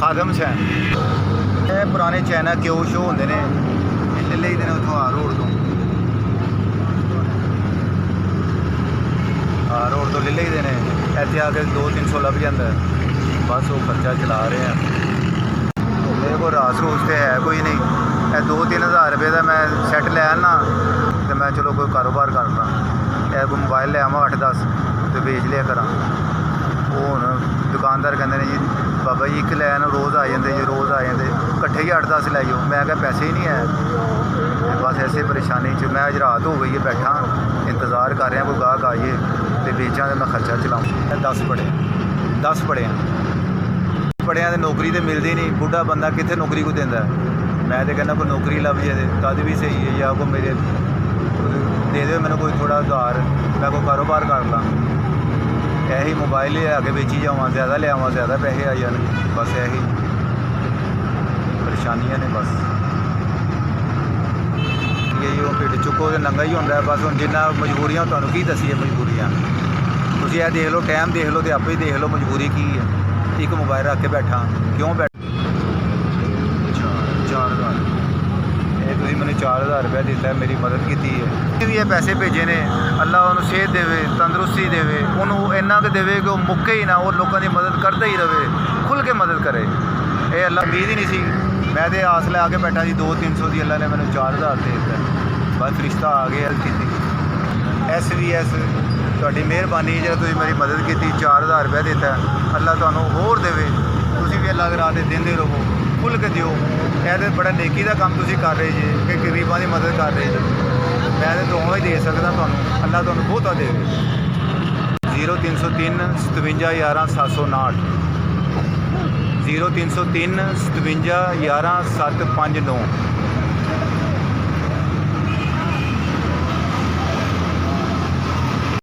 खादम हुसैन ये पुराने चाइना क्यों शो होंगे ने ले लईदे ने उत्थों आ रोड तो रोड तो ले लईदे ने इत्थे आके 200-300 लभ जाता है बस वो खर्चा चला रहे हैं। मेरे को रास रूस तो है कोई नहीं 2-3 हज़ार रुपये का मैं सैट लै आना तो मैं चलो कोई कारोबार करना कोई मोबाइल ले आवा 8-10 तो बेच लिया करा। वो हुण दुकानदार कहते हैं जी बाबा जी एक लै आना रोज़ आ जाते जी रोज़ आ जाते कट्ठे ही 8-10 लै जाओ। मैं क्या पैसे ही नहीं है बस ऐसे परेशानी च मैं अज रात हो गई है बैठा इंतज़ार कर रहा कोई गाहक आइए तो बेचा तो मैं खर्चा चलाऊँ। 10 पढ़िया तो नौकरी तो मिलती नहीं बुढ़ा बंदा कितने नौकरी को देंदा है। मैं तो कहना कोई नौकरी लभ जाए तद भी सही है या कोई मेरे दे दे मैंने कोई थोड़ा उधार मैं कोई कारोबार कर ला यही मोबाइल ले आके बेची जावा ज़्यादा ले आवा ज़्यादा पैसे आ जाने बस यही परेशानियां ने बस यही वो ढिड चुको तो नंगा ही होंदा है बस हुण जिन्ना मजबूरियां तुहानूं की दसीए मजबूरियां तुसीं यह देख लो टाइम देख लो तो आपे ही देख लो मजबूरी की है। एक मोबाइल रख के बैठा क्यों बैठ 4,000 ये तुसीं मैंने 4,000 रुपया दिता है मेरी मदद की है भी ये पैसे भेजे ने अल्लाह उन्होंने सेहत देवे तंदुरुस्ती देवे उन्होंने इन्ना कि देवे कि वो मुक्के ही ना वो लोगों की मदद करता ही रहे खुल के मदद करे ये अल्लाह उम्मीद ही नहीं सी। मैं तो आस लै आके बैठा जी 200-300 की अल्लाह ने मैंने 4,000 दे दिता बस रिश्ता आ गया की SVS ਤੁਹਾਡੀ ਮਿਹਰਬਾਨੀ ਜਿਹੜਾ ਤੁਸੀਂ ਮੇਰੀ ਮਦਦ ਕੀਤੀ 4,000 रुपया देता अल्लाह ਤੁਹਾਨੂੰ ਹੋਰ ਦੇਵੇ ਤੁਸੀਂ ਵੀ ਅੱਲਾਹ ਦੇ ਰਾਹ 'ਤੇ ਦਿੰਦੇ ਰਹੋ ਖੁੱਲ੍ਹ ਕੇ ਦਿਓ। ਇਹ ਤਾਂ ਬੜਾ ਨੇਕੀ ਦਾ ਕੰਮ ਤੁਸੀਂ ਕਰ ਰਹੇ ਜੇ ਕਿ ਗਰੀਬਾਂ ਦੀ ਮਦਦ ਕਰ ਰਹੇ ਜੇ मैं तो दोनों ही दे सकता ਤੁਹਾਨੂੰ अल्लाह ਤੁਹਾਨੂੰ ਬਹੁਤਾ देवे। 0303 57 11 759 0303 57 11 759